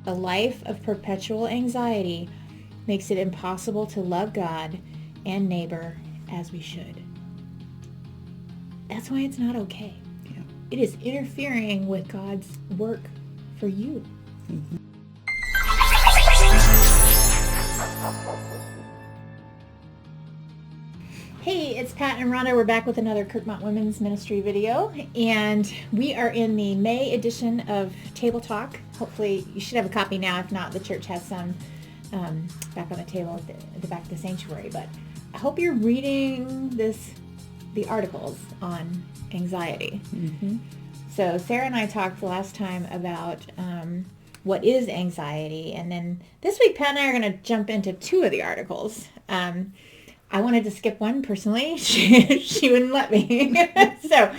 A life of perpetual anxiety makes it impossible to love God and neighbor as we should. That's why it's not okay. Yeah. It is interfering with God's work for you. Mm-hmm. Hey, it's Pat and Ronda. We're back with another Kirkmont Women's Ministry video, and we are in the May edition of TableTalk. Hopefully, you should have a copy now. If not, the church has some back on the table at the back of the sanctuary. But I hope you're reading the articles on anxiety. Mm-hmm. So Sarah and I talked last time about what is anxiety, and then this week Pat and I are going to jump into two of the articles. I wanted to skip one personally. She wouldn't let me. So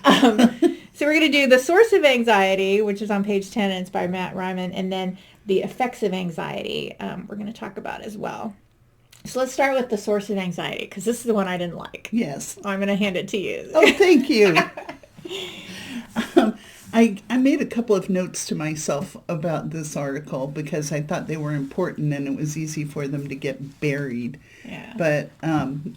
we're going to do the source of anxiety, which is on page 10, and it's by Matt Ryman, and then the effects of anxiety we're going to talk about as well. So let's start with the source of anxiety, because this is the one I didn't like. Yes. I'm going to hand it to you. Oh, thank you. I made a couple of notes to myself about this article because I thought they were important and it was easy for them to get buried. Yeah. But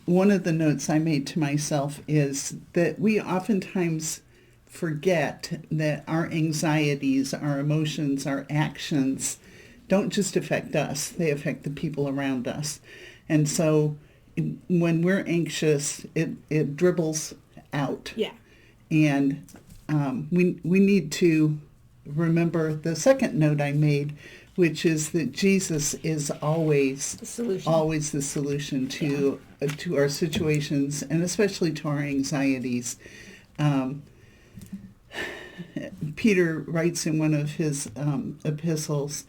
one of the notes I made to myself is that we oftentimes forget that our anxieties, our emotions, our actions don't just affect us, they affect the people around us. And so when we're anxious, it dribbles out. Yeah. And we need to remember the second note I made, which is that Jesus is always the solution to our situations, and especially to our anxieties. Peter writes in one of his epistles,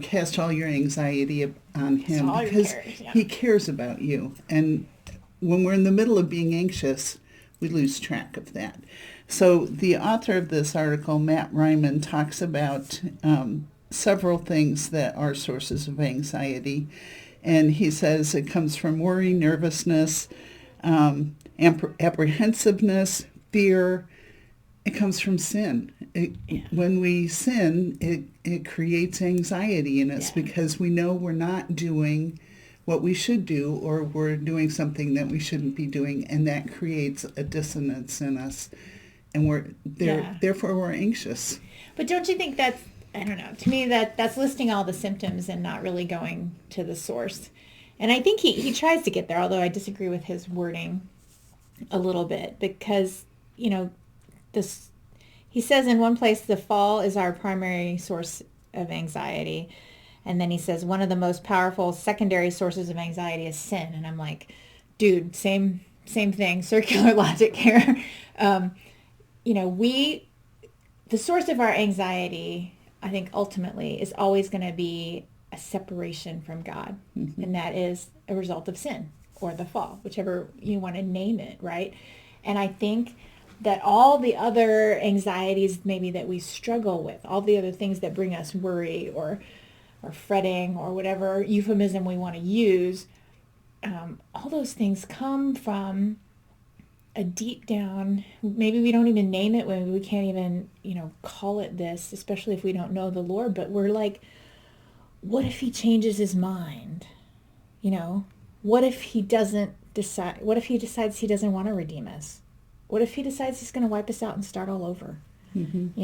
cast all your anxiety on him because he cares about you. And when we're in the middle of being anxious, we lose track of that. So the author of this article, Matt Ryman, talks about several things that are sources of anxiety. And he says it comes from worry, nervousness, apprehensiveness, fear. It comes from sin. When we sin, it creates anxiety in us because we know we're not doing what we should do, or we're doing something that we shouldn't be doing, and that creates a dissonance in us. And therefore we're anxious. But don't you think that's, I don't know, to me that's listing all the symptoms and not really going to the source. And I think he tries to get there, although I disagree with his wording a little bit, because, he says in one place the fall is our primary source of anxiety. And then he says one of the most powerful secondary sources of anxiety is sin. And I'm like, dude, same thing, circular logic here. The source of our anxiety, I think ultimately is always going to be a separation from God. Mm-hmm. And that is a result of sin or the fall, whichever you want to name it, right? And I think that all the other anxieties maybe that we struggle with, all the other things that bring us worry or fretting or whatever euphemism we want to use, all those things come from a deep down, maybe we don't even name it, we can't even, call it this, especially if we don't know the Lord, but we're like, what if he changes his mind? What if he doesn't decide, what if he decides he doesn't want to redeem us? What if he decides he's going to wipe us out and start all over? Mm-hmm.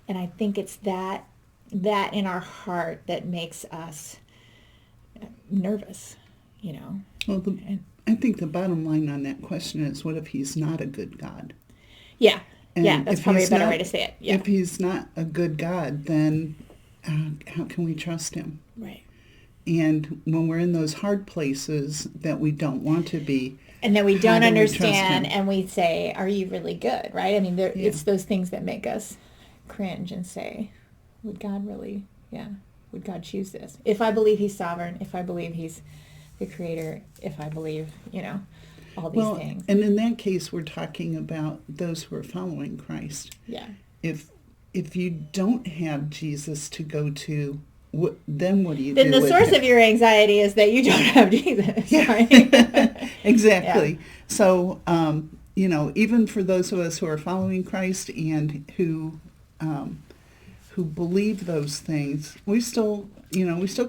And I think it's that in our heart that makes us nervous, Well, I think the bottom line on that question is, what if he's not a good God? Yeah. And that's probably a better way to say it. Yeah. If he's not a good God, then how can we trust him? Right. And when we're in those hard places that we don't want to be, and that we don't understand, and we say, are you really good, right? I mean, it's those things that make us cringe and say, would God really, would God choose this? If I believe he's sovereign, if I believe he's the creator, if I believe, all these things. And in that case, we're talking about those who are following Christ. Yeah. If you don't have Jesus to go to, then what do you do? Then the source him? Of your anxiety is that you don't have Jesus, right? Exactly. Yeah. So, even for those of us who are following Christ and who who believe those things, we still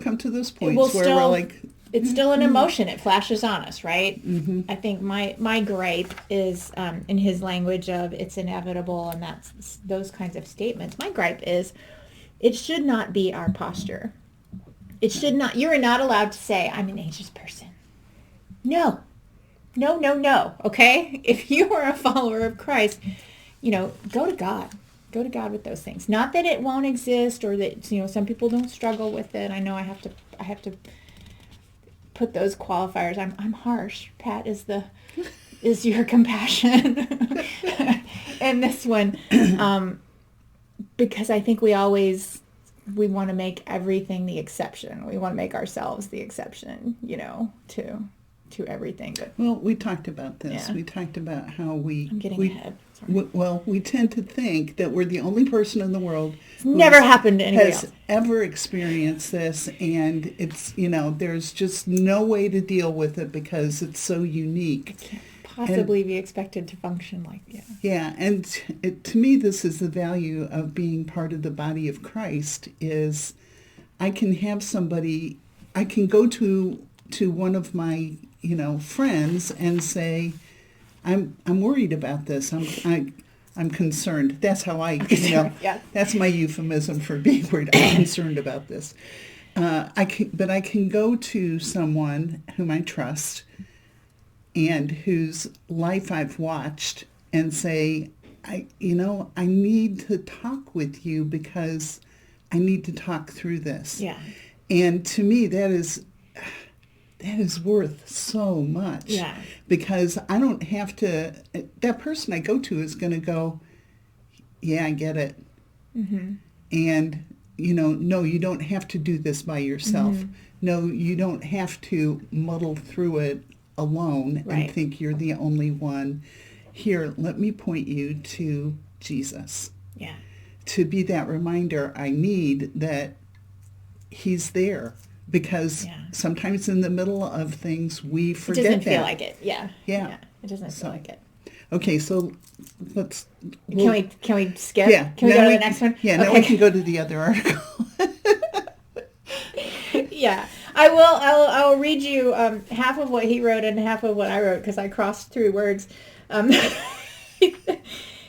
come to those points where we're like, it's still an emotion. It flashes on us, right? I think my gripe is in his language of it's inevitable and that's those kinds of statements. My gripe is it should not be our posture. It should not. You are not allowed to say, I'm an anxious person. No. Okay? If you are a follower of Christ, go to God. Go to God with those things. Not that it won't exist or that, some people don't struggle with it. I know I have to put those qualifiers. I'm harsh. Pat is your compassion. And this one, because I think we want to make everything the exception. We want to make ourselves the exception, to everything. But, well, we talked about this. Yeah. We talked about how I'm getting ahead. Sorry. We tend to think that we're the only person in the world who never happened to anybody else. Ever experienced this, and it's, there's just no way to deal with it because it's so unique. It can't possibly be expected to function like that. Yeah, and to me, this is the value of being part of the body of Christ, is I can have somebody, I can go to one of my, friends and say, I'm worried about this. I'm concerned. That's how I, Yeah. That's my euphemism for being worried. I'm concerned about this. I can go to someone whom I trust and whose life I've watched and say, I need to talk with you because I need to talk through this. Yeah. And to me, that is worth so much. Yeah. Because I don't have to, that person I go to is going to go, yeah, I get it. Mm-hmm. And, no, you don't have to do this by yourself. Mm-hmm. No, you don't have to muddle through it alone Right. and think you're the only one. Here, let me point you to Jesus. Yeah. To be that reminder I need that he's there. Because sometimes in the middle of things, we forget that. It doesn't feel like it. Yeah. Yeah. It doesn't feel like it. Okay, so let's... Can we skip? Yeah. Can we go to the next one? Yeah, now we can go to the other article. Yeah. I will read you half of what he wrote and half of what I wrote because I crossed through words.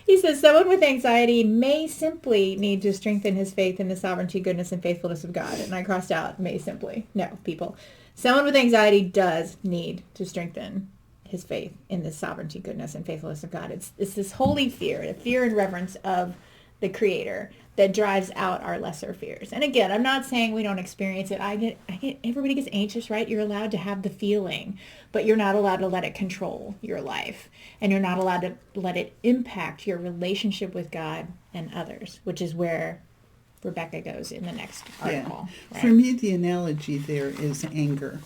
He says, someone with anxiety may simply need to strengthen his faith in the sovereignty, goodness, and faithfulness of God. And I crossed out may simply. No, people. Someone with anxiety does need to strengthen his faith in the sovereignty, goodness, and faithfulness of God. It's this holy fear, a fear and reverence of the Creator that drives out our lesser fears. And again, I'm not saying we don't experience it. I get everybody gets anxious, right? You're allowed to have the feeling, but you're not allowed to let it control your life. And you're not allowed to let it impact your relationship with God and others, which is where Rebecca goes in the next article. Yeah. Right? For me, the analogy there is anger.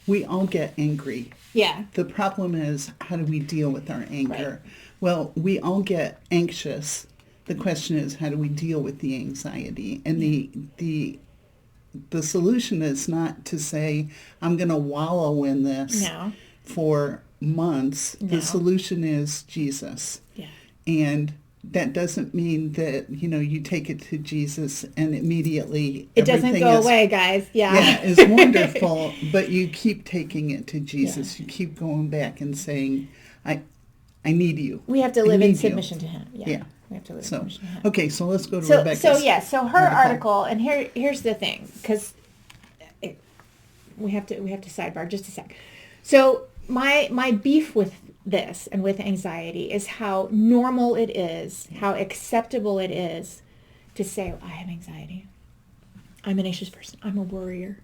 We all get angry. Yeah. The problem is, how do we deal with our anger? Right. Well, we all get anxious. The question is, how do we deal with the anxiety? And the solution is not to say, I'm going to wallow in this for months. No. The solution is Jesus. Yeah. And that doesn't mean that, you take it to Jesus and immediately it doesn't go away, guys. Yeah, it's wonderful, but you keep taking it to Jesus. Yeah. You keep going back and saying, I need you. We have to live in submission to him. Yeah. We have to live in submission to him. Okay, so let's go to Rebecca's. So her article, and here's the thing, because we have to sidebar just a sec. So my beef with this and with anxiety is how normal it is, how acceptable it is to say, I have anxiety. I'm an anxious person. I'm a worrier.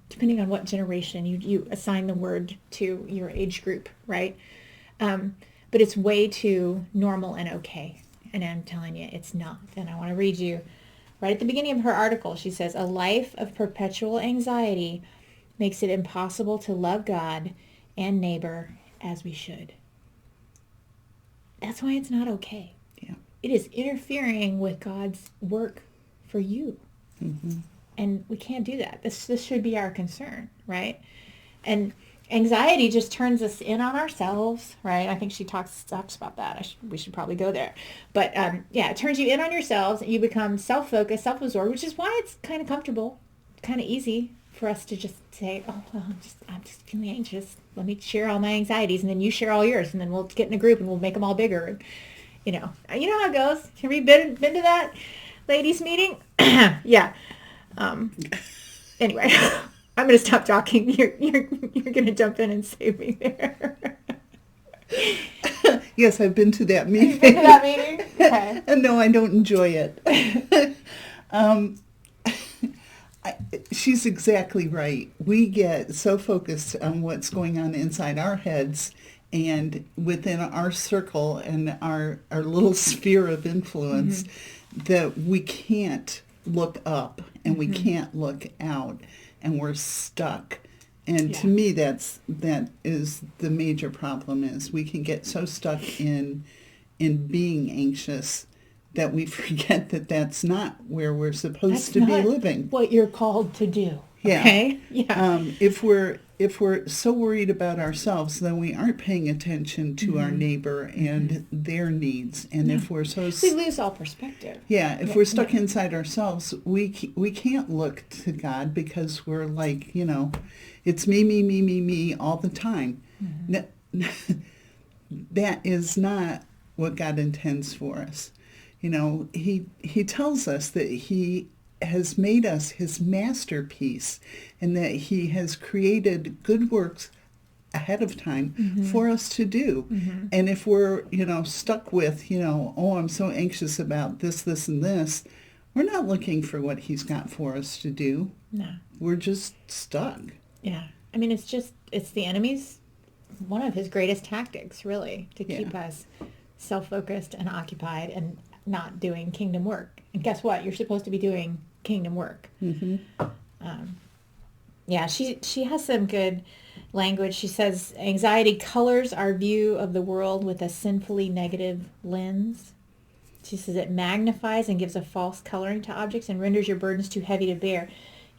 Depending on what generation you assign the word to your age group, right? But it's way too normal and okay. And I'm telling you, it's not. And I want to read you right at the beginning of her article. She says, a life of perpetual anxiety makes it impossible to love God and neighbor as we should. That's why it's not okay. Yeah. It is interfering with God's work for you. Mm-hmm. And we can't do that. This should be our concern, right? And anxiety just turns us in on ourselves, right? I think she talks about that. We should probably go there. But yeah, it turns you in on yourselves. You become self-focused, self-absorbed, which is why it's kind of comfortable, kind of easy for us to just say, oh, well, I'm just feeling anxious. Let me share all my anxieties, and then you share all yours, and then we'll get in a group and we'll make them all bigger. And, you know how it goes. Have you been to that ladies' meeting? Yeah. Anyway. I'm going to stop talking. You're going to jump in and save me there. Yes, I've been to that meeting. You've been to that meeting? Okay. And no, I don't enjoy it. She's exactly right. We get so focused on what's going on inside our heads and within our circle and our little sphere of influence that we can't look up and we can't look out. And we're stuck. And to me, that is the major problem, is we can get so stuck in being anxious that we forget that that's not where we're supposed to be living. What you're called to do. Yeah. Okay. Yeah. If we're so worried about ourselves, then we aren't paying attention to our neighbor and their needs. And if we're we lose all perspective. Yeah, if we're stuck inside ourselves, we can't look to God, because we're like, it's me all the time. That is not what God intends for us. He tells us that he has made us his masterpiece and that he has created good works ahead of time for us to do. And if we're, stuck with, oh, I'm so anxious about this, and this, we're not looking for what he's got for us to do. No. We're just stuck. Yeah. I mean, it's the enemy's, one of his greatest tactics, really, to keep us self-focused and occupied and not doing kingdom work. And guess what? You're supposed to be doing kingdom work. She has some good language. She says, anxiety colors our view of the world with a sinfully negative lens. She says it magnifies and gives a false coloring to objects and renders your burdens too heavy to bear.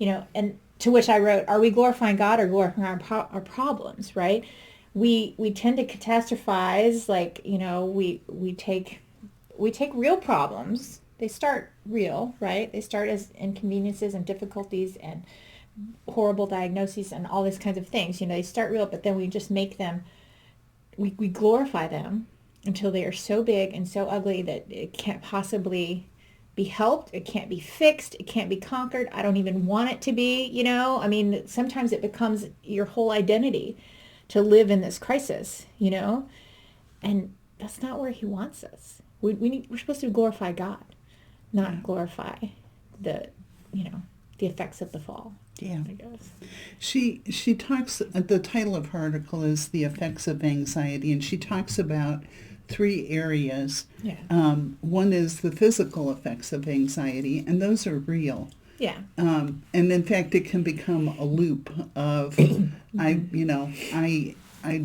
And to which I wrote, are we glorifying God or glorifying our problems, right? We tend to catastrophize, like, we take real problems. They start real, right? They start as inconveniences and difficulties and horrible diagnoses and all these kinds of things. They start real, but then we just make them, we glorify them until they are so big and so ugly that it can't possibly be helped. It can't be fixed. It can't be conquered. I don't even want it to be, I mean, sometimes it becomes your whole identity to live in this crisis, and that's not where he wants us. We're supposed to glorify God, not glorify the effects of the fall. Yeah. I guess. She talks, the title of her article is The Effects of Anxiety, and she talks about 3 areas. Yeah. One is the physical effects of anxiety, and those are real. Yeah. And in fact, it can become a loop of, I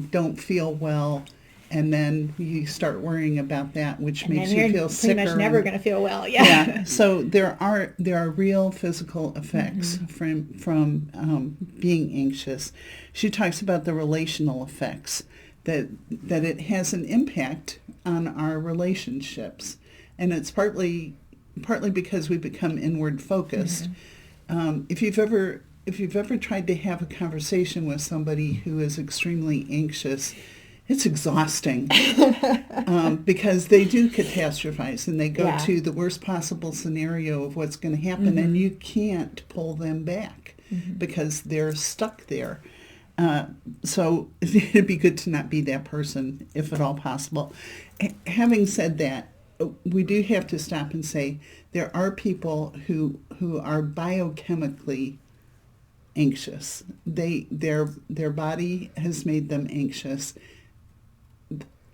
don't feel well, and then you start worrying about that, which makes you feel sicker. Pretty much never going to feel well. Yeah. Yeah. So there are real physical effects from being anxious. She talks about the relational effects, that it has an impact on our relationships, and it's partly because we become inward focused. If you've ever tried to have a conversation with somebody who is extremely anxious, it's exhausting because they do catastrophize and they go to the worst possible scenario of what's going to happen, and you can't pull them back because they're stuck there. So it'd be good to not be that person, if at all possible. Having said that, we do have to stop and say there are people who are biochemically anxious. Their body has made them anxious.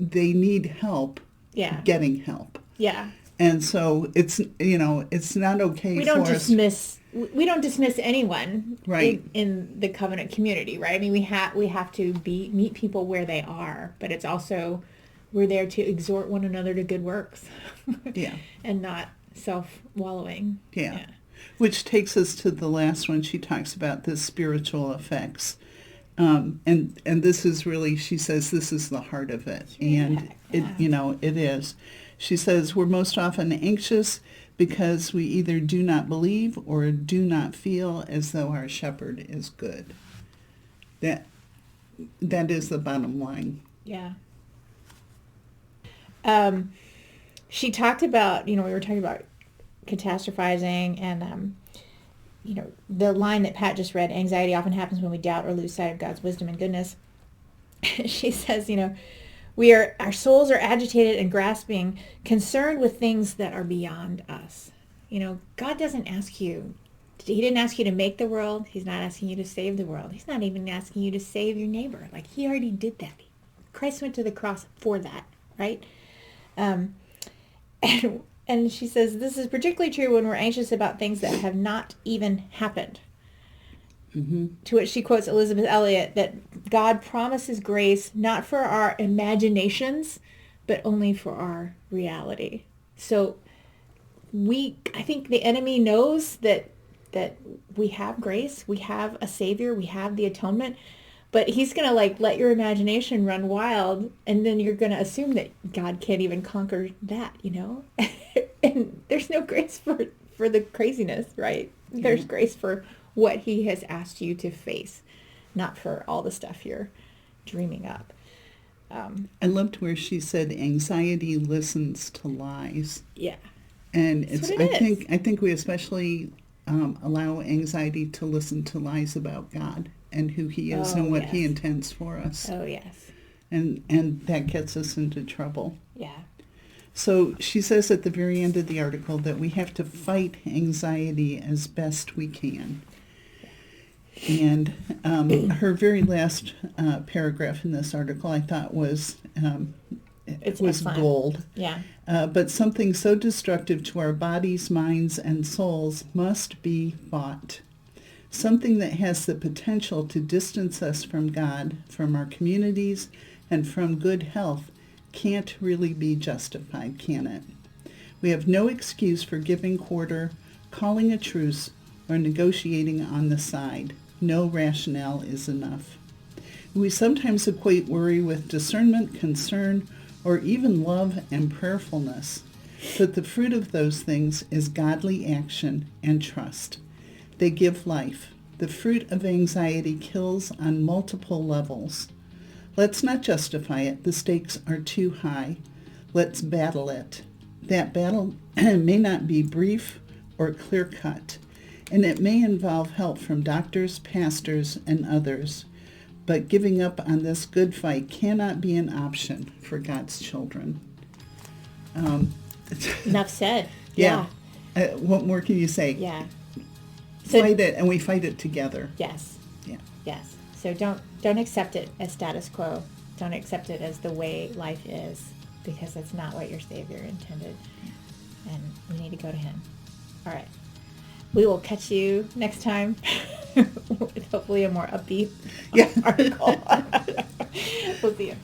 They need help getting help. Yeah. And so it's not okay we don't dismiss anyone in the covenant community, right? I mean, we have to meet people where they are, but it's also, we're there to exhort one another to good works. Yeah. And not self-wallowing. Yeah. Which takes us to the last one. She talks about the spiritual effects. And this is really, she says, this is the heart of it. And it is. She says, we're most often anxious because we either do not believe or do not feel as though our shepherd is good. That is the bottom line. Yeah. She talked about, we were talking about catastrophizing and, the line that Pat just read, anxiety often happens when we doubt or lose sight of God's wisdom and goodness. She says, our souls are agitated and grasping, concerned with things that are beyond us. God doesn't ask you, he didn't ask you to make the world. He's not asking you to save the world. He's not even asking you to save your neighbor. Like, he already did that. Christ went to the cross for that, right? And she says, this is particularly true when we're anxious about things that have not even happened. Mm-hmm. To which she quotes Elizabeth Elliot, that God promises grace not for our imaginations, but only for our reality. So I think the enemy knows that we have grace, we have a Savior, we have the atonement, but he's going to let your imagination run wild, and then you're going to assume that God can't even conquer that, And there's no grace for the craziness, right? Yeah. There's grace for what he has asked you to face, not for all the stuff you're dreaming up. I loved where she said anxiety listens to lies. Yeah. And I think we especially allow anxiety to listen to lies about God and who he is and what he intends for us. Oh, yes. And that gets us into trouble. Yeah. So she says at the very end of the article that we have to fight anxiety as best we can. And her very last paragraph in this article I thought was gold. Yeah. But something so destructive to our bodies, minds, and souls must be fought. Something that has the potential to distance us from God, from our communities, and from good health can't really be justified, can it? We have no excuse for giving quarter, calling a truce, or negotiating on the side. No rationale is enough. We sometimes equate worry with discernment, concern, or even love and prayerfulness. But the fruit of those things is godly action and trust. They give life. The fruit of anxiety kills on multiple levels. Let's not justify it. The stakes are too high. Let's battle it. That battle may not be brief or clear-cut, and it may involve help from doctors, pastors, and others. But giving up on this good fight cannot be an option for God's children. Enough said. Yeah. What more can you say? Yeah. So, fight it, and we fight it together. Yes. Yeah. Yes. So don't accept it as status quo. Don't accept it as the way life is, because that's not what your Savior intended. And we need to go to him. All right. We will catch you next time with hopefully a more upbeat article. We'll see you.